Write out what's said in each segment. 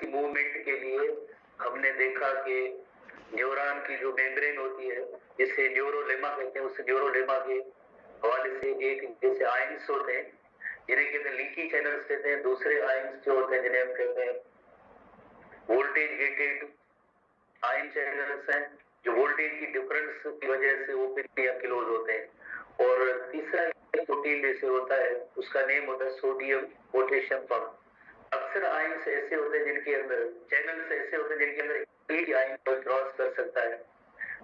की मूवमेंट के लिए हमने देखा कि न्यूरॉन की जो मेम्ब्रेन होती है, जिसे न्यूरोलेमा कहते हैं, उस न्यूरोलेमा के हवाले से एक जैसे आयंस होते हैं जिन्हें कहते हैं लीकी चैनल्स कहते हैं, दूसरे आयंस जो होते हैं जिन्हें हम कहते हैं वोल्टेज गेटेड आयन चैनल्स हैं, जो वोल्टेज की डिफरेंस की वजह से ओपन या क्लोज होते हैं। और तीसरा प्रोटीन जैसे होता है, उसका नेम होता है सोडियम पोटेशियम पंप। अक्सर आयंस ऐसे होते हैं जिनके अंदर चैनल्स ऐसे होते हैं जिनके अंदर एक आयन पर क्रॉस कर सकता है,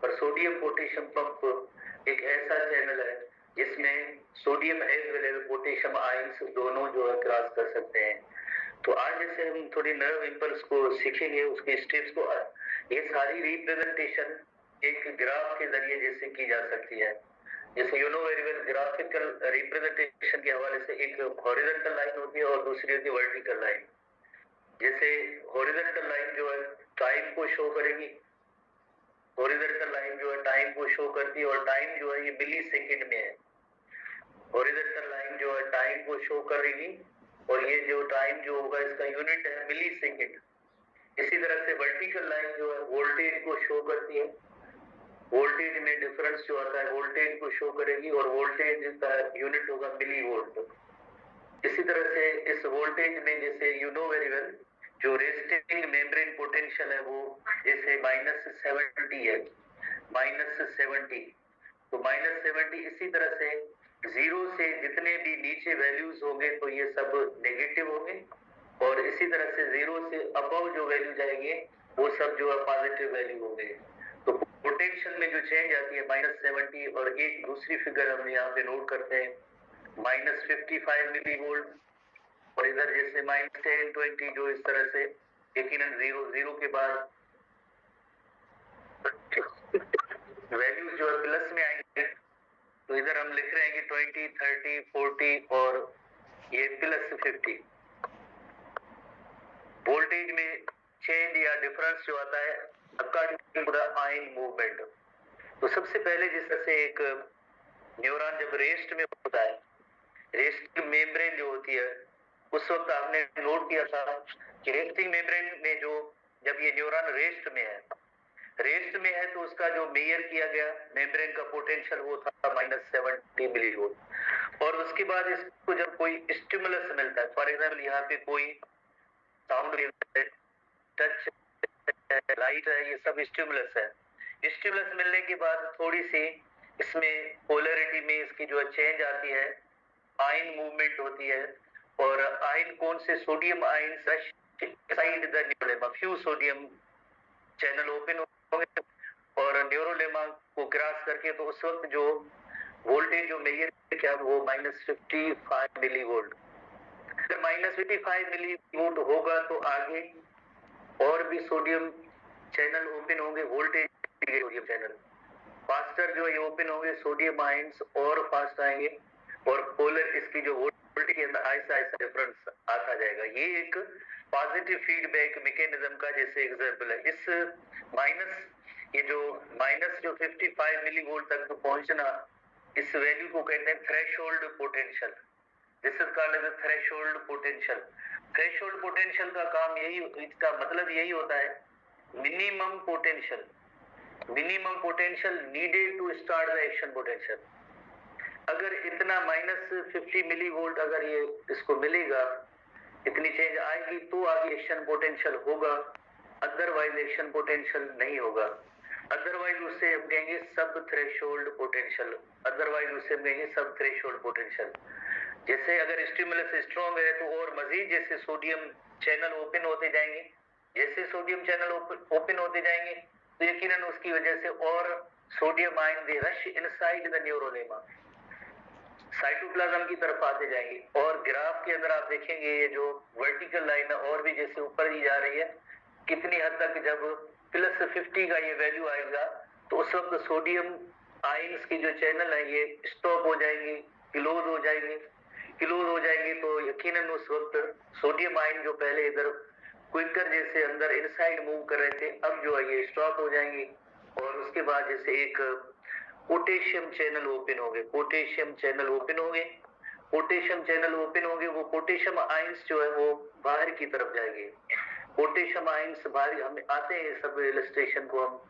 और सोडियम पोटेशियम पंप एक ऐसा चैनल है जिसमें sodium as well as potassium ions दोनों जो है क्रॉस कर सकते हैं। तो आज जैसे हम थोड़ी नर्व इंपल्स को सीखेंगे, उसके स्टेप्स को, ये सारी रिप्रेजेंटेशन एक ग्राफ के जरिए जैसे की जा सकती है। जैसे you know very well, graphical representation के हवाले से एक हॉरिजॉन्टल लाइन होती है और दूसरी होती है वर्टिकल लाइन। जैसे हॉरिजॉन्टल लाइन जो है टाइम को शो करेगी, हॉरिजॉन्टल लाइन जो है टाइम को शो करती है, और टाइम जो है ये मिली सेकेंड में है। हॉरिजॉन्टल लाइन जो है टाइम को शो करेगी, और ये जो टाइम जो होगा इसका यूनिट है मिली सेकेंड। इसी तरह से वर्टिकल लाइन जो है वोल्टेज को शो करती है, वोल्टेज में डिफरेंस जो आता है वोल्टेज को शो करेगी, और वोल्टेज का यूनिट होगा मिली वोल्ट। इसी तरह से इस वोल्टेज में जैसे यू नो वेरी वेल, जो रेस्टिंग मेम्ब्रेन पोटेंशियल है वो जैसे -70 है, -70, तो -70। इसी तरह से 0 से जितने भी नीचे वैल्यूज होंगे तो ये सब नेगेटिव होंगे, और इसी तरह से 0 से अबव जो वैल्यू जाएंगे वो सब जो है पॉजिटिव वैल्यू होंगे। तो पोटेंशियल में जो चेंज आती है -70, और एक दूसरी फिगर हम यहाँ पे नोट करते हैं -55 मिली वोल्ट, और इधर जैसे -10, 20 जो इस तरह से यकीनन 0 के बाद वैल्यूज जो है प्लस में आएंगे। तो इधर हम लिख रहे हैं कि 20, 30, 40 और ये +50 वोल्टेज में चेंज या डिफरेंस जो आता है according to the ion movement. तो सबसे पहले जिस तरह से एक न्यूरॉन जब रेस्ट में होता है, रेस्ट मेम्ब्रेन जो होती है, उस वक्त आपने नोट किया था कि रेस्टिंग मेम्ब्रेन में जो जब ये न्यूरॉन रेस्ट में है तो उसका जो मेजर किया गया मेम्ब्रेन का पोटेंशियल वो था -70 मिली वोल्ट। और उसके बाद इसको जब कोई स्टिमुलस मिलता है, फॉर एग्जाम्पल यहाँ पे कोई साउंड, टच, लाइट है, ये सब स्टिमुलस है। स्टिमुलस मिलने के बाद थोड़ी सी इसमें पोलैरिटी में इसकी जो चेंज आती है, आयन मूवमेंट होती है, और आयन कौन से sodium ion side the न्यूरोलेमा, few sodium channel open होंगे और न्यूरोलेमा को क्रॉस करके, तो उस वक्त जो वोल्टेज जो मेजर किया वो -55 मिली वोल्ट। -55 मिली वोल्ट होगा तो आगे और भी सोडियम चैनल ओपन होंगे, वोल्टेज सोडियम चैनल फास्टर जो ये ओपन होंगे, सोडियम आयंस और फास्ट आएंगे, और पोलर इसकी जो वोल्टेज के अंदर ऐसा डिफरेंस आता जाएगा। ये एक पॉजिटिव फीडबैक मैकेनिज्म का जैसे एग्जांपल है। इस ये जो -55 मिली वोल्ट तक तो पहुंचना, इस वैल्यू को कहते हैं threshold potential. This is called as threshold potential. Threshold potential का काम यही, इसका मतलब यही होता है minimum potential needed to start the action potential. अगर इतना -50 मिली वोल्ट अगर ये इसको मिलेगा, इतनी चेंज आएगी तो आगे एक्शन पोटेंशियल होगा, अदरवाइज एक्शन पोटेंशियल नहीं होगा। अदरवाइज उससे हम कहेंगे सब थ्रेशोल्ड पोटेंशियल, जैसे अगर स्टिमुलस स्ट्रॉन्ग है तो और मजीद जैसे सोडियम चैनल ओपन होते जाएंगे, जैसे सोडियम चैनल ओपन होते जाएंगे तो यकीनन उसकी वजह से और sodium ion they rush inside the न्यूरोलेमा, cytoplasm की तरफ आते जाएंगे। और ग्राफ के अंदर आप देखेंगे ये जो वर्टिकल लाइन है और भी जैसे ऊपर ही जा रही है, कितनी हद तक जब +50 का ये वैल्यू आएगा तो उस वक्त सोडियम आयंस की जो चैनल है ये स्टॉप हो जाएंगी, क्लोज हो जाएंगे, तो यकीनन उस वक्त सोडियम आयन जो पहले इधर क्विकर जैसे अंदर इनसाइड मूव कर रहे थे, अब जो है ये स्टॉप हो जाएंगे, और उसके बाद जैसे एक पोटेशियम चैनल ओपन होंगे, वो पोटेशियम आयंस जो है वो बाहर की तरफ जाएंगे, पोटेशियम आयंस बाहर हम आते हैं, सब इलस्ट्रेशन को हम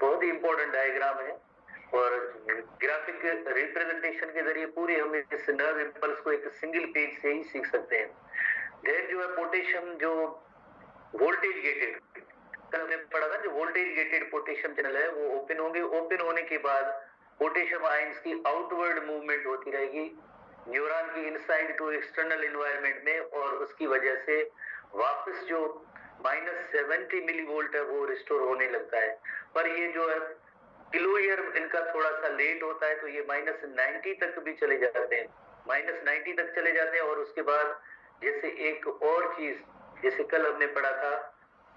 बहुत ही इंपॉर्टेंट डायग्राम है और ग्राफिक रिप्रेजेंटेशन के जरिए पूरे हम इस नर्व इंपल्स को एक सिंगल पेज से ही सीख सकते हैं। देन जो है पोटेशियम जो वोल्टेज गेटेड, कल हमने पढ़ा था जो वोल्टेज गेटेड पोटेशियम चैनल है वो ओपन होंगे। ओपन होने के बाद पोटेशियम आयंस की आउटवर्ड मूवमेंट होती रहेगी न्यूरॉन की इनसाइड टू एक्सटर्नल एनवायरनमेंट में, और उसकी वजह से वापस जो -70 मिलीवोल्ट है वो रिस्टोर होने लगता है। पर ये जो है किलो ईयर इनका थोड़ा सा लेट होता है, तो ये -90 तक भी चले जाते हैं, -90 तक चले जाते हैं। और उसके बाद जैसे एक और चीज, जैसे कल हमने पढ़ा था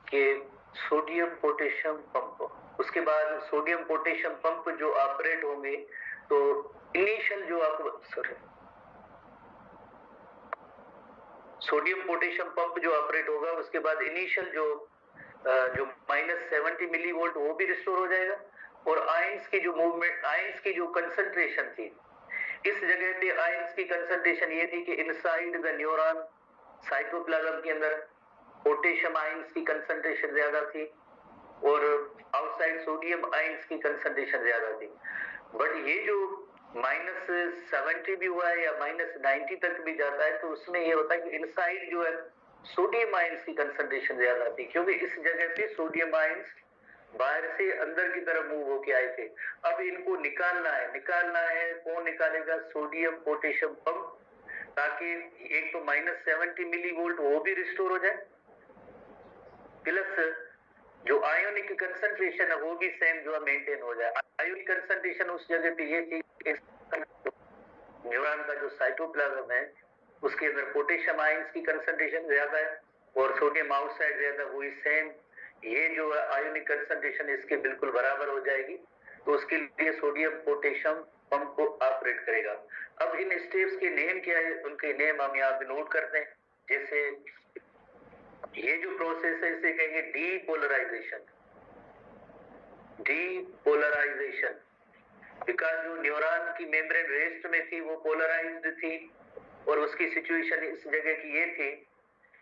कि सोडियम पोटेशियम पंप, उसके बाद सोडियम पोटेशियम पंप जो ऑपरेट होंगे तो इनिशियल जो आपको सोडियम पोटेशियम पंप जो ऑपरेट होगा उसके बाद इनिशियल जो -70 मिलीवोल्ट वो भी रिस्टोर हो जाएगा। और आयंस की जो मूवमेंट, आयंस की जो कंसंट्रेशन थी, इस जगह पे आयंस की कंसंट्रेशन ये थी कि इनसाइड द न्यूरॉन साइटोप्लाज्म के अंदर पोटेशियम आयंस की कंसंट्रेशन ज्यादा थी और आउटसाइड सोडियम आयंस की कंसंट्रेशन ज्यादा थी। बट ये जो -70 भी हुआ है या -90 तक भी जाता है, तो उसमें ये होता है कि इनसाइड जो है सोडियम आयंस की कंसंट्रेशन ज्यादा थी, क्योंकि इस जगह पे सोडियम आयंस बाहर से अंदर की तरफ मूव होके आए थे। अब इनको निकालना है। कौन निकालेगा? सोडियम पोटेशियम पंप, ताकि एक तो -70 मिलीवोल्ट वो भी रिस्टोर हो जाए, प्लस जो आयोनिक कंसंट्रेशन है वो भी सेम जो है मेंटेन हो जाए। आयोनिक कंसंट्रेशन उस जगह पे ये थी, न्यूरॉन का जो साइटोप्लाज्म है उसके अंदर पोटेशियम आयंस की कंसंट्रेशन ज्यादा है और सोडियम आउटसाइड ज्यादा, वही सेम ये जो है आयोनिक कंसंट्रेशन इसके बिल्कुल बराबर हो जाएगी। तो उसके लिए सोडियम पोटेशियम पंप को ऑपरेट करेगा। अब इन स्टेप्स के नेम क्या है, उनके नेम हम यहाँ पे नोट करते हैं। जैसे ये जो प्रोसेस है इसे कहेंगे डीपोलराइजेशन। डीपोलराइजेशन बिकॉज जो न्यूरॉन की मेम्ब्रेन रेस्ट में थी वो पोलराइज्ड थी, और उसकी सिचुएशन इस जगह की ये थी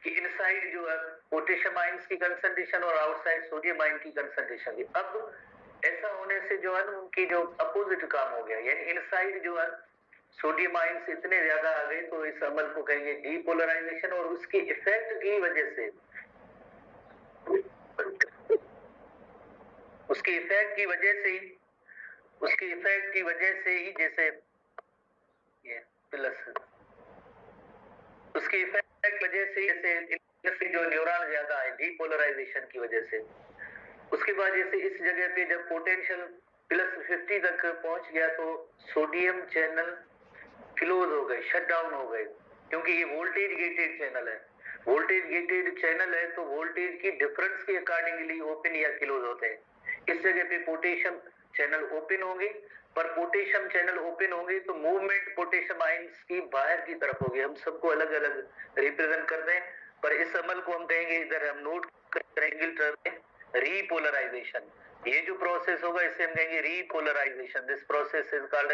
कि इनसाइड जो है पोटेशियम आयंस की कंसंट्रेशन और आउटसाइड सोडियम आयन की कंसंट्रेशन थी। अब ऐसा होने से जो है ना उनकी जो अपोजिट काम हो गया, यानी इनसाइड जो है सोडियम आयंस इतने ज्यादा आ गए, तो इस अमल को कहेंगे डीपोलराइजेशन। और उसके इफेक्ट की वजह से, उसके इफेक्ट की वजह से ही जैसे ये प्लस, उसके इफेक्ट वजह से जैसे जो न्यूरॉन ज्यादा है डीपोलराइजेशन की वजह से। उसके बाद जैसे इस जगह पे जब पोटेंशियल +50 तक पहुंच गया तो सोडियम चैनल क्लोज हो गए, शट डाउन हो गए, क्योंकि ये वोल्टेज गेटेड चैनल है। वोल्टेज गेटेड चैनल है तो वोल्टेज की डिफरेंस के अकॉर्डिंगली ओपन या क्लोज होते हैं। इस जगह पे पोटेशियम चैनल ओपन होंगे, पर पोटेशियम चैनल ओपन होंगे तो मूवमेंट पोटेशियम आयंस की बाहर की तरफ होगी। हम सबको अलग अलग रिप्रेजेंट करते हैं, पर इस अमल को हम कहेंगे, इधर हम नोट करेंगे रीपोलराइजेशन। ये जो प्रोसेस होगा इसे हम कहेंगे repolarisation. This process is called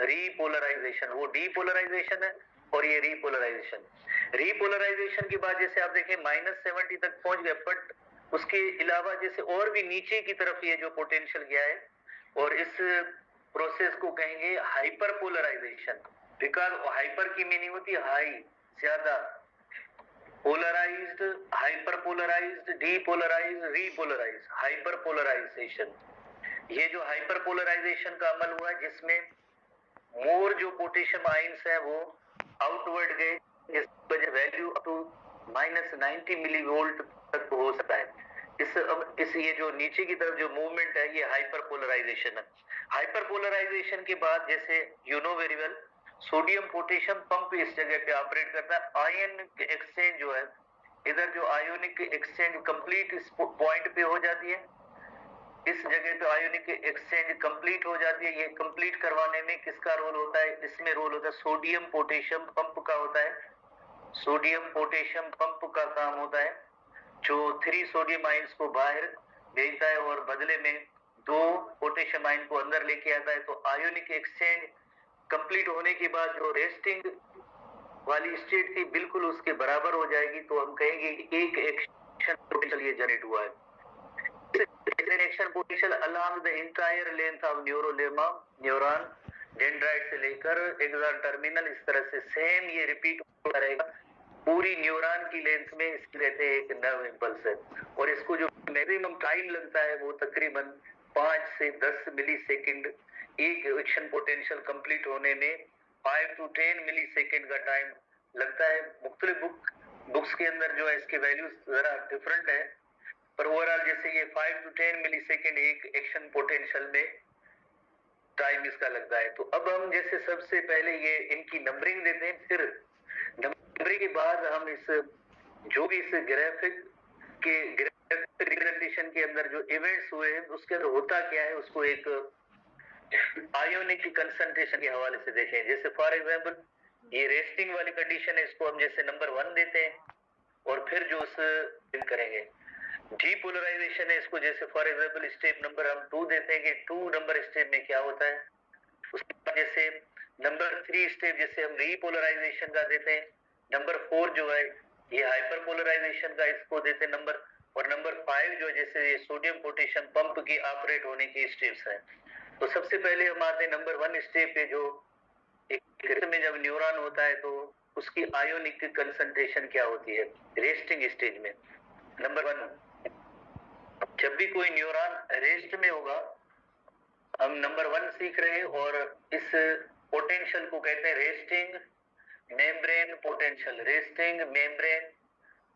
repolarisation. वो डीपोलराइजेशन है और ये रीपोलराइजेशन। रीपोलराइजेशन के बाद जैसे आप देखें -70 तक पहुंच गए, बट उसके अलावा जैसे और भी नीचे की तरफ ये जो पोटेंशियल गया है, और इस प्रोसेस को कहेंगे हाइपरपोलराइजेशन। बिकॉज हाइपर की मीनिंग होती है हाई, ज्यादा, पोलराइज्ड, हाइपरपोलराइज्ड, डीपोलराइज्ड, रीपोलराइज्ड, हाइपरपोलराइजेशन। ये जो हाइपरपोलराइजेशन का अमल हुआ जिसमें मोर जो पोटेशियम आयंस है वो आउटवर्ड गए, जिस वजह वैल्यू अप टू -90 मिलीवोल्ट तक हो सकता है। इस ये जो नीचे की तरफ जो मूवमेंट है ये हाइपरपोलराइजेशन है। हाइपरपोलराइजेशन के बाद जैसे you know very well sodium potassium pump इस जगह पे ऑपरेट करता है। आयन एक्सचेंज जो है, इधर जो आयोनिक एक्सचेंज कंप्लीट इस पॉइंट पे हो जाती है, इस जगह पे आयोनिक एक्सचेंज कंप्लीट हो जाती है। ये कंप्लीट करवाने में किसका रोल होता है? इसमें रोल होता है सोडियम पोटेशियम पंप का होता है। सोडियम पोटेशियम पंप का काम होता है जो 3 सोडियम आयंस को बाहर भेजता है और बदले में 2 पोटेशियम आयन को अंदर लेके आता है। तो आयोनिक एक्सचेंज कंप्लीट होने के बाद जो रेस्टिंग वाली स्टेट थी बिल्कुल उसके बराबर हो जाएगी। तो हम कहेंगे एक एक्शन पोटेंशियल ये जनरेट हुआ है। Action potential along the entire length of न्यूरोलेमा neuron dendrite से लेकर एक्सॉन टर्मिनल, इस तरह से सेम ये रिपीट होता रहेगा पूरी न्यूरॉन की लेंथ में। इसको कहते हैं एक नर्व इम्पल्स है, और इसको जो मैक्सिमम टाइम लगता है वो तकरीबन 5 से 10 मिली सेकेंड एक एक्शन पोटेंशियल कंप्लीट होने में 5 to 10 मिली सेकेंड का टाइम लगता है। मुख्तलिफ बुक्स के अंदर जो है इसके वैल्यूज जरा डिफरेंट है, पर ओवरऑल जैसे ये 5 to 10 मिली सेकेंड एक एक्शन पोटेंशियल में टाइम इसका लगता है। तो अब हम जैसे सबसे पहले ये इनकी नंबरिंग देते हैं, फिर नंबरिंग के बाद हम इस जो भी इस ग्राफिक के रिप्रेजेंटेशन के अंदर जो इवेंट्स हुए हैं उसके अंदर होता क्या है उसको एक आयोनिक कंसंट्रेशन के हवाले से देखें। जैसे फॉर एग्जांपल ये रेस्टिंग वाली कंडीशन है, इसको हम जैसे नंबर 1 देते हैं, और फिर जो उस करेंगे डीपोलराइजेशन है, इसको जैसे फॉर एग्जांपल स्टेप नंबर हम 2 देते हैं कि 2 नंबर स्टेप में क्या होता है। उसके बाद जैसे नंबर 3 स्टेप जैसे हम रीपोलराइजेशन का देते हैं। नंबर 4 जो है ये हाइपरपोलराइजेशन का इसको देते हैं नंबर, और नंबर 5 जो जैसे ये सोडियम पोटेशियम पंप की ऑपरेट होने की स्टेप्स है। तो सबसे पहले हम आते हैं नंबर 1 स्टेप पे, जो एक में जब न्यूरॉन होता है तो उसकी आयोनिक कंसंट्रेशन क्या होती है रेस्टिंग स्टेज में। नंबर 1, जब भी कोई न्यूरॉन रेस्ट में होगा, हम नंबर 1 सीख रहे हैं, और इस पोटेंशियल को कहते हैं resting membrane potential. Resting membrane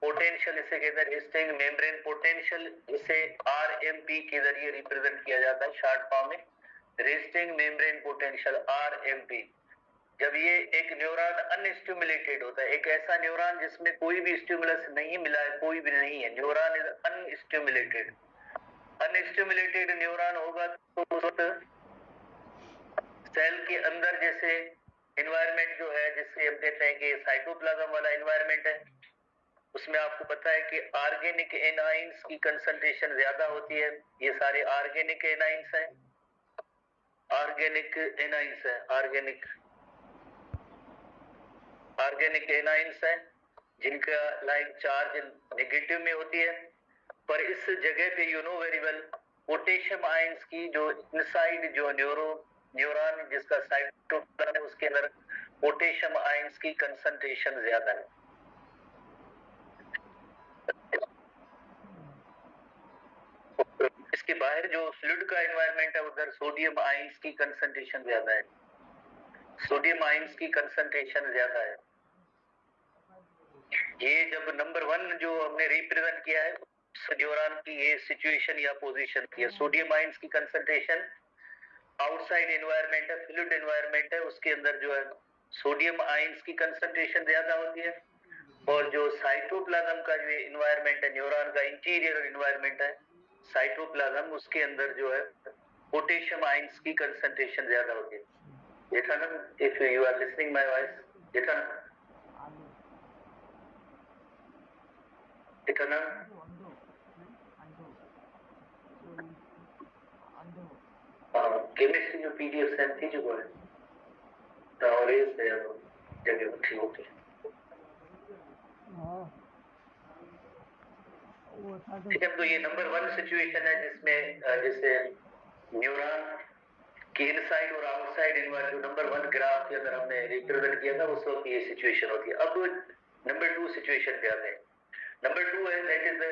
potential इसे कहते हैं रेस्टिंग मेम्ब्रेन पोटेंशियल, इसे आरएमपी के जरिए रिप्रेजेंट किया जाता है शॉर्ट फॉर्म में, रेस्टिंग मेम्ब्रेन पोटेंशियल आरएमपी। जब ये एक न्यूरॉन अनस्टिमुलेटेड होता है, एक ऐसा न्यूरॉन जिसमें कोई भी स्टिमुलस नहीं मिला है, कोई भी नहीं है, न्यूरॉन इज अनस्टिमुलेटेड। अनस्टिमुलेटेड न्यूरॉन होगा तो उस वक्त सेल के अंदर जैसे एनवायरनमेंट जो है, जिससे हम कहते हैं कि साइटोप्लाज्म वाला एनवायरनमेंट है, उसमें आपको पता है कि ऑर्गेनिक एनाइंस की कंसंट्रेशन ज्यादा होती है। ये सारे ऑर्गेनिक एनाइंस हैं, ऑर्गेनिक एनाइंस है, ऑर्गेनिक एनाइंस है जिनका लाइक चार्ज नेगेटिव में होती है। पर इस जगह पे you know very well potassium ions की जो इनसाइड जो न्यूरॉन जिसका साइटोप्लाज्म है उसके अंदर पोटेशियम आयंस की कंसंट्रेशन ज्यादा है। इसके बाहर जो फ्लूइड का एनवायरनमेंट है उधर सोडियम आयंस की कंसंट्रेशन ज्यादा है, सोडियम आयंस की कंसंट्रेशन ज्यादा है। ये जब नंबर 1 जो हमने रिप्रेजेंट किया है न्यूरॉन की ये सिचुएशन या पोजीशन की है। सोडियम आयंस की कंसंट्रेशन आउटसाइड एनवायरनमेंट है, फ्लूइड एनवायरनमेंट है, उसके अंदर जो है सोडियम आयंस की कंसंट्रेशन ज्यादा होती है। और जो साइटोप्लाज्म का जो एनवायरनमेंट है, न्यूरॉन का इंटीरियर एनवायरनमेंट है साइटोप्लाज्म, उसके अंदर जो है पोटेशियम आयंस की कंसंट्रेशन ज्यादा होती है। Jethanand, if you are listening my voice, Jethanand, chemistry जो पीडीएफ सेंड थी जो है और इस जगह ठीक होती है। ठीक है, तो ये नंबर 1 सिचुएशन है जिसमें जैसे न्यूरॉन की इनसाइड और आउटसाइड एनवायरनमेंट नंबर 1 ग्राफ के अंदर हमने रिप्रेजेंट किया था, उस वक्त ये सिचुएशन होती है। अब नंबर 2 सिचुएशन पे आते हैं। नंबर 2 है दैट इज द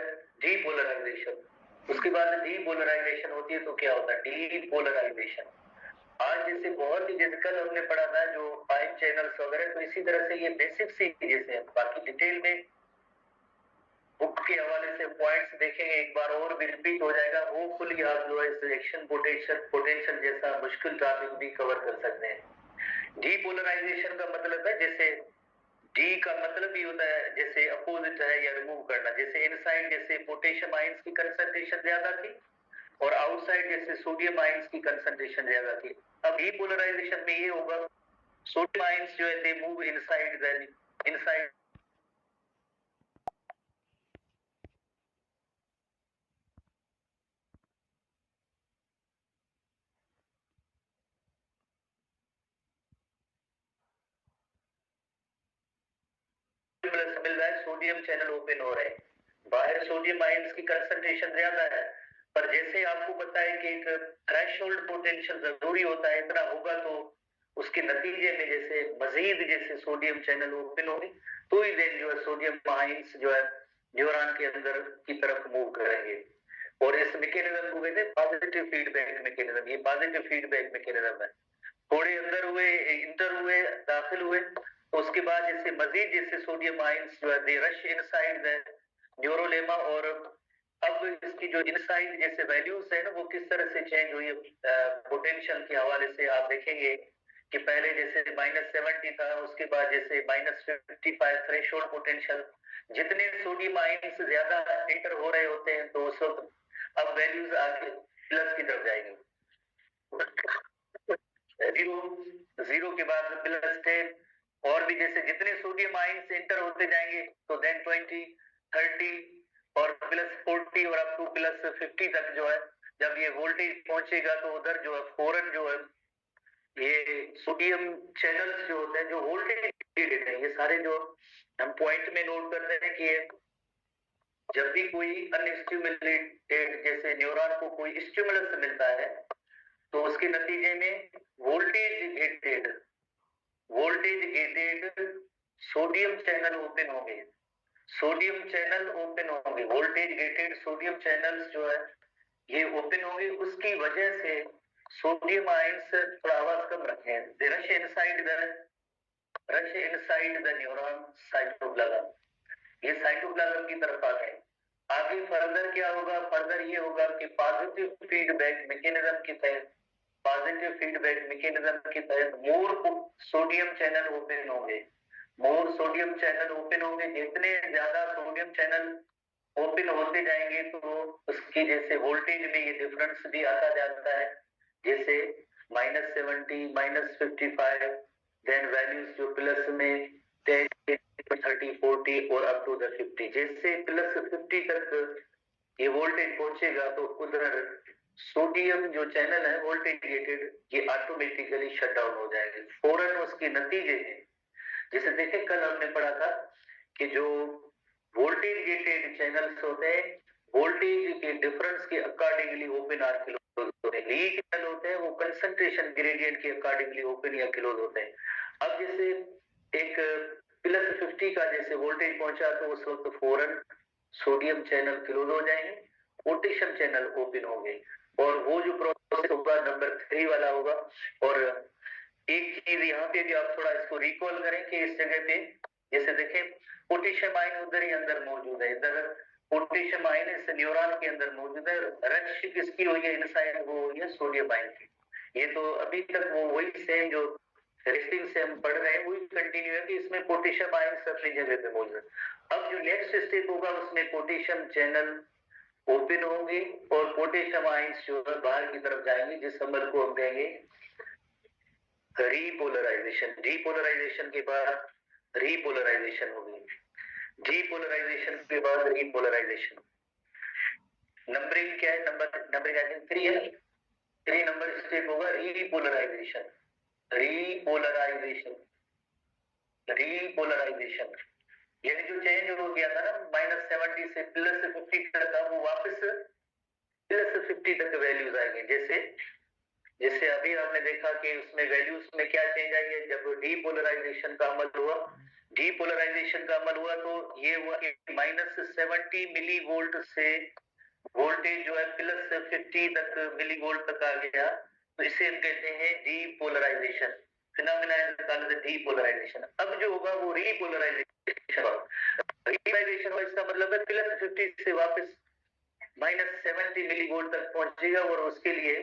डीपोलराइजेशन। उसके बाद डीपोलराइजेशन होती है तो क्या होता है डीपोलराइजेशन। आज जैसे बहुत ही जैसे कल हमने पढ़ा था जो 5 चैनल्स वगैरह, तो इसी तरह से ये बेसिक सी जैसे बाकी डिटेल में बुक के हवाले से पॉइंट्स देखेंगे एक बार और भी रिपीट हो जाएगा। होपफुली आप जो है सिलेक्शन पोटेंशियल जैसा मुश्किल टॉपिक भी कवर कर सकते हैं। डीपोलराइजेशन का मतलब है जैसे डी का मतलब ही होता है जैसे अपोजिट है या रिमूव करना। जैसे इनसाइड जैसे पोटेशियम आयंस की कंसंट्रेशन ज्यादा थी और आउटसाइड जैसे सोडियम आयंस की कंसंट्रेशन ज्यादा थी। अब डीपोलराइजेशन में ये होगा सोडियम आयंस जो है they move inside the inside मिल रहा है, सोडियम चैनल ओपन हो रहे हैं। बाहर सोडियम आयंस की कंसंट्रेशन ज्यादा है, पर जैसे आपको पता है कि एक थ्रेशोल्ड पोटेंशियल जरूरी होता है, इतना होगा तो उसके नतीजे में जैसे मजीद जैसे सोडियम चैनल ओपन होंगे तो ही देन जो है सोडियम आयंस जो है न्यूरॉन के अंदर की तरफ मूव करेंगे। और इस मैकेनिज्म को कहते हैं पॉजिटिव फीडबैक मैकेनिज्म। ये पॉजिटिव फीडबैक मैकेनिज्म है। थोड़े अंदर हुए, इंटर हुए, दाखिल हुए, तो उसके बाद जैसे मजीद जैसे सोडियम आयंस जो है दे रश इनसाइड द न्यूरोलेमा। और अब इसकी जो इनसाइड जैसे वैल्यूज है ना वो किस तरह से चेंज हुई पोटेंशियल के हवाले से आप देखेंगे कि पहले जैसे -70 था, उसके बाद जैसे -55 थ्रेशोल्ड पोटेंशियल। जितने सोडियम आयंस ज्यादा इंटर हो रहे होते हैं तो उस वक्त अब वैल्यूज आगे प्लस की तरफ जाएंगी। जीरो, जीरो के बाद प्लस 10, और भी जैसे जितने सोडियम आयंस इंटर होते जाएंगे तो देन 20, 30 और +40 और अप टू +50 तक जो है जब ये वोल्टेज पहुंचेगा तो उधर जो है फौरन जो है ये सोडियम चैनल्स जो होते हैं जो वोल्टेज है, ये सारे जो हम पॉइंट में नोट करते हैं कि जब भी कोई अनस्टिमुलेटेड जैसे न्यूरॉन को कोई स्टिमुलस मिलता है तो उसके नतीजे में voltage gated sodium channel open होंगे। सोडियम चैनल ओपन होंगे, वोल्टेज गेटेड सोडियम चैनल्स जो है ये ओपन होंगे। उसकी वजह से सोडियम आयंस थोड़ा आवाज कम रखें, rush inside the neuron cytoplasm, ये साइटोप्लाज्म की तरफ आ गए। आगे फर्दर क्या होगा? फर्दर ये होगा कि पॉजिटिव फीडबैक मैकेनिज्म के तहत मोर सोडियम चैनल ओपन होंगे। मोर सोडियम चैनल ओपन होंगे, जितने ज्यादा सोडियम चैनल ओपन होते जाएंगे तो उसकी जैसे वोल्टेज में ये डिफरेंस भी आता जाता है। जैसे -70, -55, देन वैल्यूज जो प्लस में 10, 30, 40 और अप टू द 50। जैसे +50 तक ये वोल्टेज पहुंचेगा तो उधर सोडियम जो चैनल है वोल्टेज गेटेड ये ऑटोमेटिकली शट डाउन हो जाएगा फौरन। उसके नतीजे में जैसे देखे कल हमने पढ़ा था कि जो वोल्टेज गेटेड चैनल्स होते हैं वोल्टेज के डिफरेंस के अकॉर्डिंगली ओपन और क्लोज होते हैं। ये चैनल होते हैं वो कंसंट्रेशन ग्रेडियंट के अकॉर्डिंगली ओपन या क्लोज होते हैं। अब जैसे एक +50 का जैसे वोल्टेज पहुंचा तो उस वक्त फौरन सोडियम चैनल क्लोज हो जाएंगे, पोटेशियम चैनल ओपन होंगे। और वो जो प्रोसेस होगा नंबर 3 वाला होगा। और एक चीज यहाँ पे भी आप थोड़ा इसको रिकॉल करें कि इस जगह पे जैसे देखें पोटेशियम आयन उधर ही अंदर मौजूद है, इधर पोटेशियम आयन इस न्यूरॉन के अंदर मौजूद है। रश किसकी हुई है इनसाइड? वो हुई है सोडियम आयन की। ये तो अभी तक वो वही सेम जो रेस्टिंग से हम पढ़ रहे हैं वही कंटिन्यू है कि इसमें पोटेशियम आयन अपनी जगह पे मौजूद है। अब जो नेक्स्ट स्टेप होगा उसमें पोटेशियम चैनल ओपन होंगे और पोटेशियम आयंस जो है बाहर की तरफ जाएंगे, जिस नंबर को हम कहेंगे रीपोलराइजेशन। डीपोलराइजेशन के बाद रीपोलराइजेशन होगी, डीपोलराइजेशन के बाद रीपोलराइजेशन। नंबरिंग क्या है? नंबरिंग आई थिंक 3 है। 3 नंबर स्टेप होगा रीपोलराइजेशन। रीपोलराइजेशन रीपोलराइजेशन यानी जो चेंज हो गया था ना -70 से +50 तक का वो वापस +50 तक वैल्यूज आएंगे। जैसे जैसे अभी आपने देखा कि उसमें वैल्यूज में क्या चेंज आई है जब डीपोलराइजेशन का अमल हुआ। डीपोलराइजेशन का अमल हुआ तो ये हुआ -70 मिली वोल्ट से वोल्टेज जो है +50 तक मिली वोल्ट तक आ गया। तो इसे हम कहते हैं डीपोलराइजेशन। Phenomena depolarisation. अब जो होगा वो रीपोलराइजेशन। रीपोलराइजेशन हो इसका मतलब है +50 से वापस -70 मिली वोल्ट तक पहुंचेगा और उसके लिए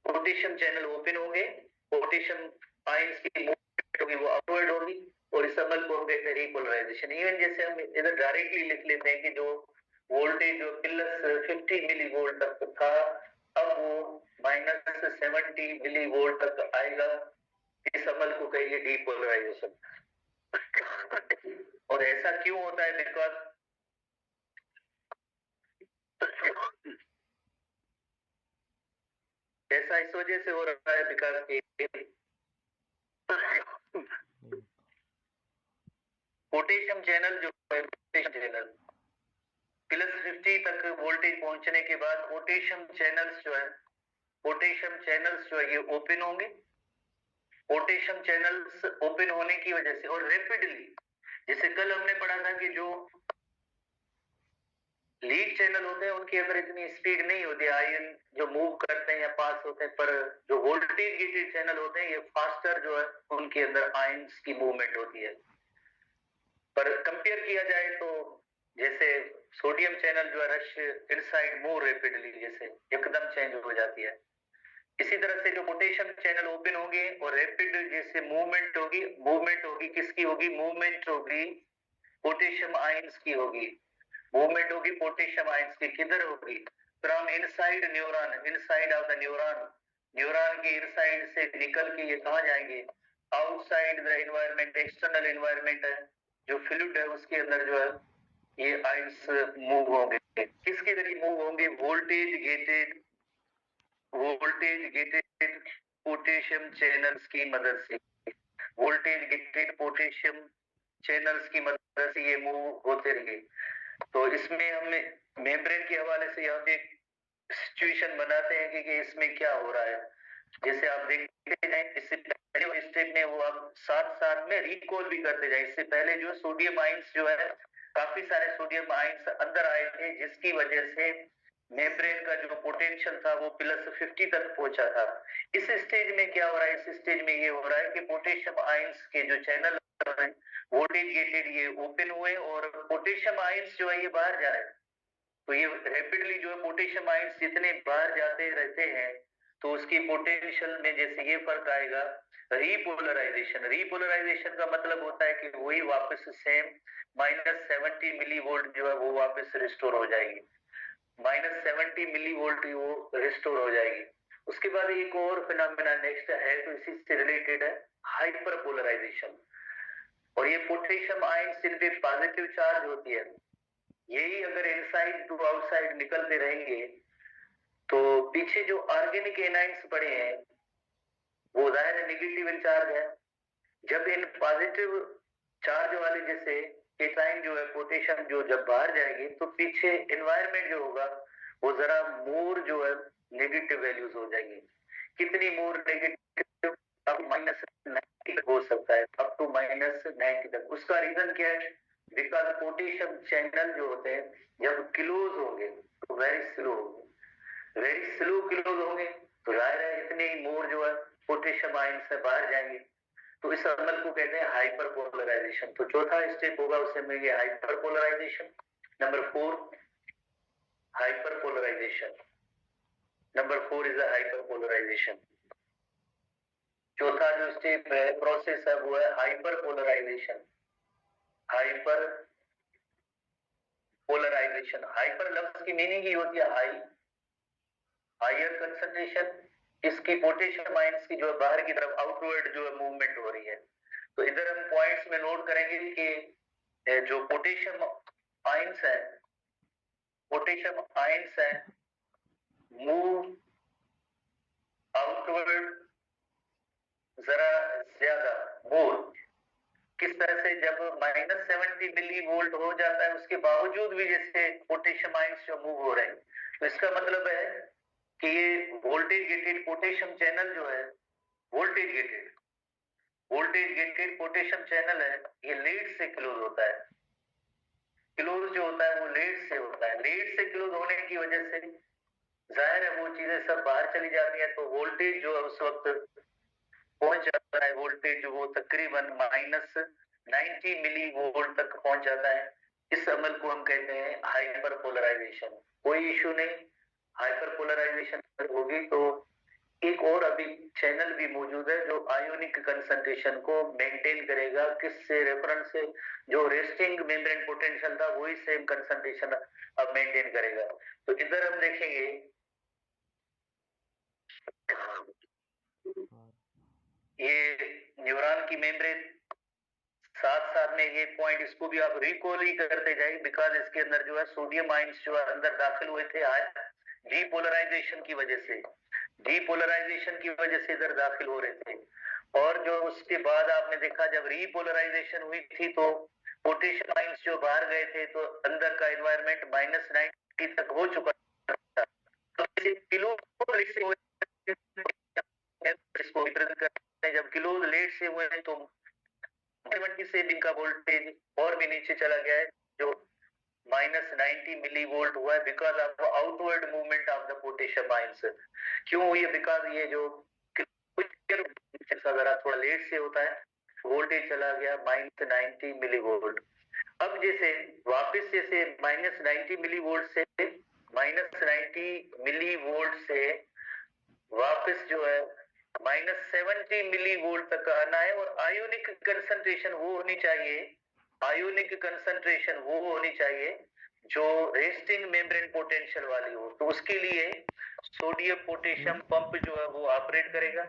पोटेशियम चैनल ओपन होंगे, पोटेशियम आयंस की मूवमेंट होगी वो अपवर्ड होगी और इस अमल को हम कहते हैं रीपोलराइजेशन। इवन जैसे हम इधर डायरेक्टली लिख लेते हैं कि जो वोल्टेज जो +50 मिली वोल्ट तक था अब वो -70 मिली वोल्ट तक आएगा। इस अमल को कहिए डीपोलराइजेशन। और ऐसा क्यों होता है? बिकॉज ऐसा इस वजह से हो रहा है बिकॉज पोटेशियम चैनल जो है पोटेशियम चैनल 50 तक वोल्टेज पहुंचने के बाद पोटेशियम चैनल्स जो है ये ओपन होंगे। पोटेशियम चैनल्स ओपन होने की वजह से और रैपिडली, जैसे कल हमने पढ़ा था कि जो लीड चैनल होते हैं उनके अंदर इतनी स्पीड नहीं होती, आयन जो मूव करते हैं या पास होते हैं, पर जो वोल्टेज गेटेड चैनल होते हैं ये फास्टर जो है उनके अंदर आयंस की मूवमेंट होती है। पर कंपेयर किया जाए तो जैसे सोडियम चैनल जो है रश इनसाइड मूव रैपिडली, जैसे एकदम चेंज हो जाती है। इसी तरह से जो पोटेशियम चैनल ओपन होंगे और रैपिड जैसे मूवमेंट होगी किसकी होगी? मूवमेंट होगी पोटेशियम आयंस की होगी। मूवमेंट होगी पोटेशियम आयंस की, किधर होगी? From inside neuron, inside of the neuron के इनसाइड से निकल के ये कहां जाएंगे? Outside the environment, external environment है जो फ्लूइड है उसके अंदर जो है ये आयंस मूव होंगे। किसके जरिए मूव होंगे? वोल्टेज गेटेड पोटेशियम चैनल्स की मदद से। वोल्टेज गेटेड पोटेशियम चैनल्स की मदद से ये मूव होते रहेंगे। तो इसमें हम मेम्ब्रेन के हवाले से यहाँ पे सिचुएशन बनाते हैं कि इसमें क्या हो रहा है। जैसे आप देखते हैं इससे पहले स्टेप में वो आप साथ साथ में रिकॉल भी करते जाए। इससे पहले जो सोडियम आयंस जो है, काफी सारे सोडियम आयंस अंदर आए थे जिसकी वजह से मेम्ब्रेन का जो पोटेंशियल था वो +50 तक पहुंचा था। इस स्टेज में क्या हो रहा है? इस स्टेज में ये हो रहा है कि पोटेशियम आयंस के जो चैनल वोल्टेज गेटेड ये ओपन हुए और पोटेशियम आयंस जो है ये बाहर जा रहे हैं। तो ये रैपिडली जो है पोटेशियम आयंस जितने बाहर जाते रहते हैं तो उसकी पोटेंशियल में जैसे ये फर्क आएगा, रीपोलराइजेशन का मतलब होता है कि वही वापस सेम -70 मिली वोल्ट जो है वो वापस रिस्टोर हो जाएगी। -70 मिली वोल्ट वो रिस्टोर हो जाएगी। उसके बाद एक और फिनोमेना नेक्स्ट है तो इसी से रिलेटेड है, हाइपरपोलराइजेशन। और ये पोटेशियम आयंस जिन पे पॉजिटिव चार्ज होती है यही अगर इनसाइड टू आउटसाइड निकलते रहेंगे तो पीछे जो ऑर्गेनिक एनाइंस पड़े हैं वो जाहिर है नेगेटिव चार्ज है। जब इन पॉजिटिव चार्ज वाले जैसे केटाइन जो है पोटेशियम जो जब बाहर जाएगी तो पीछे एनवायरनमेंट जो होगा वो जरा मोर जो है नेगेटिव वैल्यूज हो जाएंगी। कितनी मोर नेगेटिव? अब -90 तक हो सकता है, अप टू -90 तक। उसका रीजन क्या है? बिकॉज पोटेशियम चैनल जो होते हैं जब क्लोज होंगे तो वेरी स्लो क्लोज होंगे तो जाहिर है इतने ही मोर जो है पोटेशियम आयन से बाहर जाएंगे। तो इस अमल को कहते हैं हाइपरपोलराइजेशन। तो चौथा स्टेप होगा उसे मिलेंगे hyperpolarisation. Number 4 hyperpolarisation. Number 4 is a hyperpolarisation. चौथा जो स्टेप है प्रोसेस है वो है हाइपरपोलराइजेशन। हाइपरपोलराइजेशन, हाइपर लफ्ज की मीनिंग ही होती है हाई, हायर कंसंट्रेशन। इसकी पोटेशियम आयंस की जो बाहर की तरफ आउटवर्ड जो है मूवमेंट हो रही है। तो इधर हम पॉइंट्स में नोट करेंगे कि जो पोटेशियम आयंस है मूव आउटवर्ड जरा ज्यादा मोर। किस तरह से? जब -70 मिली वोल्ट हो जाता है उसके बावजूद भी जैसे पोटेशियम आयंस जो मूव हो रहे हैं, तो इसका मतलब है कि ये वोल्टेज गेटेड पोटेशियम चैनल जो है वोल्टेज गेटेड पोटेशियम चैनल है ये लीड से क्लोज होता है। क्लोज जो होता है वो लीड से होता है। लीड से क्लोज होने की वजह से जाहिर है वो चीजें सब बाहर चली जाती है तो वोल्टेज जो है उस वक्त पहुंच जाता है, वोल्टेज वो तकरीबन -90 मिली वोल्ट तक पहुंच जाता है। इस अमल को हम कहते हैं हाइपरपोलराइजेशन। कोई इशू नहीं, हाइपरपोलराइजेशन होगी तो एक और अभी चैनल भी मौजूद है जो आयोनिक कंसंट्रेशन को मेंटेन करेगा। किससे रेफरेंस से? जो रेस्टिंग मेम्ब्रेन पोटेंशियल था वही सेम कंसंट्रेशन अब मेंटेन करेगा। तो इधर हम देखेंगे ये न्यूरॉन की मेम्ब्रेन, साथ साथ में ये पॉइंट इसको भी आप रिकॉल ही करते जाइए बिकॉज इसके अंदर जो है सोडियम आयंस जो है अंदर दाखिल हुए थे डीपोलराइजेशन की वजह से इधर दाखिल हो रहे थे। और जो उसके बाद आपने देखा जब रीपोलराइजेशन हुई थी तो पोटेशियम आयंस जो बाहर गए थे तो अंदर का एनवायरनमेंट तक हो चुका था। तो किलो इसको रिप्रेजेंट करते हैं। जब किलो लेट से हुए हैं तो 70 से इनका वोल्टेज और भी नीचे चला गया है, जो -90 मिलीवोल्ट हुआ है, because of outward movement of the potassium ions. क्यों हुई है? बिकॉज ये जो अगर थोड़ा लेट से होता है, वोल्टेज चला गया -90 मिलीवोल्ट। अब जैसे वापस जैसे -90 मिलीवोल्ट से वापस जो है -70 मिलीवोल्ट तक आना है, और आयोनिक कंसंट्रेशन वो होनी चाहिए, आयोनिक कंसंट्रेशन वो होनी चाहिए जो रेस्टिंग मेम्ब्रेन पोटेंशियल वाली हो। तो उसके लिए सोडियम पोटेशियम पंप जो है वो ऑपरेट करेगा,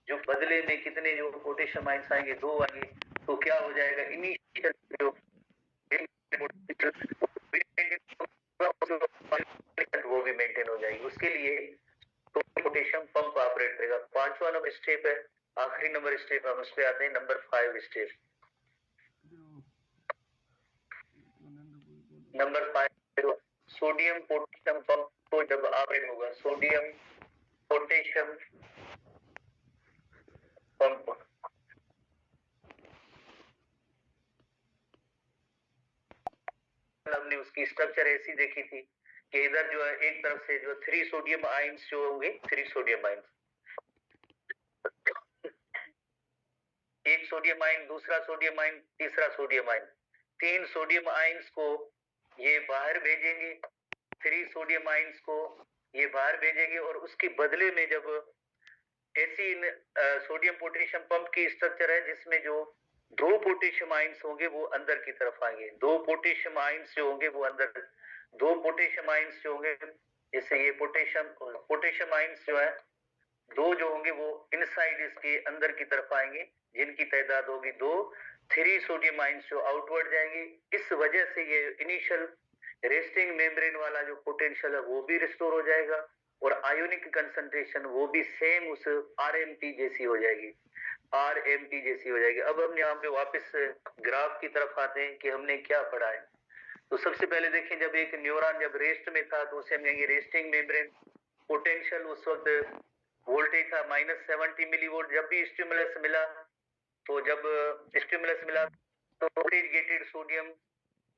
जो बदले में कितने जो पोटेशियम आयंस आएंगे, 2 आएंगे। तो क्या हो जाएगा, इनिशियल जो वो भी मेंटेन हो जाएगी। उसके लिए तो पोटेशियम पंप ऑपरेट करेगा। 5वां नंबर स्टेप है, आखिरी नंबर स्टेप, हम उस पे आते हैं, number 5 step. Number 5 sodium potassium pump को जब ऑपरेट होगा, सोडियम पोटेशियम पंप, हमने उसकी स्ट्रक्चर ऐसी देखी थी कि इधर जो है एक तरफ से जो 3 सोडियम आयंस जो होंगे, 3 सोडियम आयंस, एक सोडियम आयन, दूसरा सोडियम आयन, तीसरा सोडियम आयन, 3 सोडियम आयंस को ये बाहर भेजेंगे, 3 सोडियम आयंस को ये बाहर भेजेंगे, और उसके बदले में जब ऐसी सोडियम पोटेशियम पंप की स्ट्रक्चर है जिसमें जो 2 पोटेशियम आयंस होंगे वो अंदर की तरफ आएंगे, 2 पोटेशियम आयंस जो होंगे वो अंदर, 2 पोटेशियम आयंस जो होंगे, जैसे ये पोटेशियम आयंस जो है 2 जो होंगे वो इनसाइड इसके अंदर की तरफ आएंगे, जिनकी तादाद होगी 2, 3 सोडियम आयंस जो आउटवर्ड जाएंगे। इस वजह से ये इनिशियल रेस्टिंग मेम्ब्रेन वाला जो पोटेंशियल है वो भी रिस्टोर हो जाएगा, और आयोनिक कंसंट्रेशन वो भी सेम उस आरएमपी जैसी हो जाएगी, आरएमपी जैसी हो जाएगी। अब हम यहाँ पे वापस ग्राफ की तरफ आते हैं कि हमने क्या पढ़ा है। तो सबसे पहले देखें, जब एक न्यूरॉन जब रेस्ट में था तो उसे हम कहेंगे रेस्टिंग मेम्ब्रेन पोटेंशियल उस वक्त वोल्टेज था -70 मिलीवोल्ट। जब भी स्टिमुलस मिला तो voltage gated sodium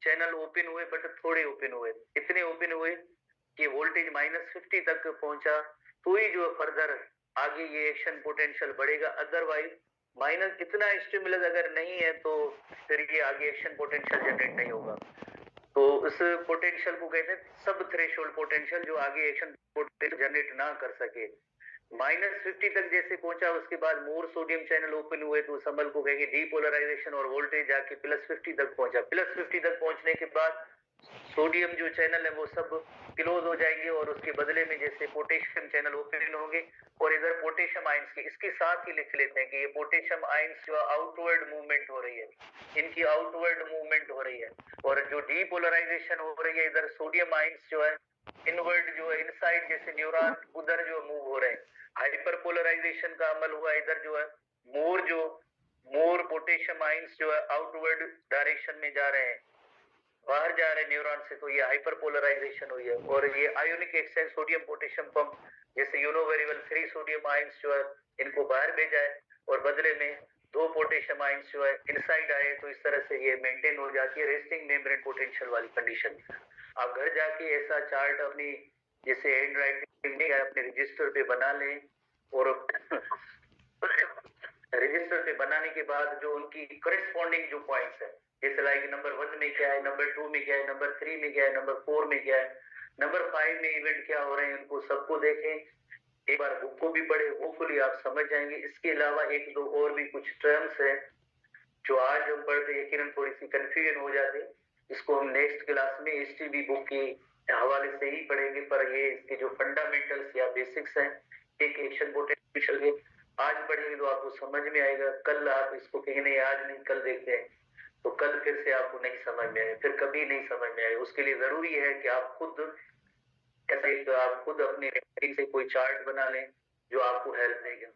channel open हुए, बट थोड़े ओपन हुए, इतने ओपन हुए कि वोल्टेज -50 तक पहुंचा, तो ही जो फर्दर आगे ये एक्शन पोटेंशियल बढ़ेगा। अदरवाइज माइनस इतना स्टिमुलस अगर नहीं है तो फिर ये आगे एक्शन पोटेंशियल जनरेट नहीं होगा। तो उस पोटेंशियल को कहते हैं सब थ्रेशोल्ड पोटेंशियल, जो आगे एक्शन पोटेंशियल जनरेट ना कर सके। -50 तक जैसे पहुंचा, उसके बाद मोर सोडियम चैनल ओपन हुए तो संबल को कहेंगे डीपोलराइजेशन, और वोल्टेज जाके +50 तक पहुंचा। +50 तक पहुंचने के बाद सोडियम जो चैनल है वो सब क्लोज हो जाएंगे, और उसके बदले में जैसे पोटेशियम चैनल ओपन होंगे, और इधर पोटेशियम आयंस के इसके साथ ही लिख लेते हैं कि ये पोटेशियम आयंस जो आउटवर्ड मूवमेंट हो रही है, इनकी आउटवर्ड मूवमेंट हो रही है, और जो डीपोलराइजेशन हो रही है इधर सोडियम आयंस जो है इनवर्ड जो है इनसाइड जैसे न्यूरॉन उधर जो मूव हो रहे हैं, हाइपरपोलराइजेशन का अमल हुआ इधर जो है मोर पोटेशियम आयंस जो है आउटवर्ड डायरेक्शन में जा रहे हैं, बाहर जा रहे न्यूरॉन से, तो ये हाइपरपोलराइजेशन हुई है। और ये ionic exchange sodium potassium pump जैसे you know very well 3 sodium ions जो है इनको बाहर भेजा है, और बदले में 2 पोटेशियम आयंस जो है इनसाइड आए, तो इस तरह से ये मेंटेन हो जाती है रेस्टिंग मेम्ब्रेन पोटेंशियल वाली कंडीशन। आप घर जाके ऐसा चार्ट अपनी जैसे हैंड राइटिंग में अपने रजिस्टर पे बना लें, और रजिस्टर पे बनाने के बाद जो उनकी करेस्पॉन्डिंग जो पॉइंट्स है, जैसे लाइक नंबर 1 में क्या है, नंबर 2 में क्या है, नंबर 3 में क्या है, नंबर 4 में क्या है, नंबर 5 में इवेंट क्या हो रहे हैं, उनको सबको देखें, एक बार बुक को भी पढ़े, होपफुली आप समझ जाएंगे। इसके अलावा 1-2 और भी कुछ टर्म्स है जो आज हम पढ़ते यकीनन थोड़ी सी कंफ्यूजन हो जाती, इसको हम नेक्स्ट क्लास में एसटीबी बुक के हवाले से ही पढ़ेंगे, पर ये इसके जो फंडामेंटल्स या बेसिक्स हैं एक एक्शन पोटेंशियल के आज पढ़ेंगे तो आपको समझ में आएगा। कल आप इसको कहें नहीं आज नहीं कल देखते हैं, तो कल फिर से आपको नहीं समझ में आएगा, फिर कभी नहीं समझ में आएगा। उसके लिए जरूरी है कि आप खुद अपने से कोई चार्ट बना लें जो आपको हेल्प देगा।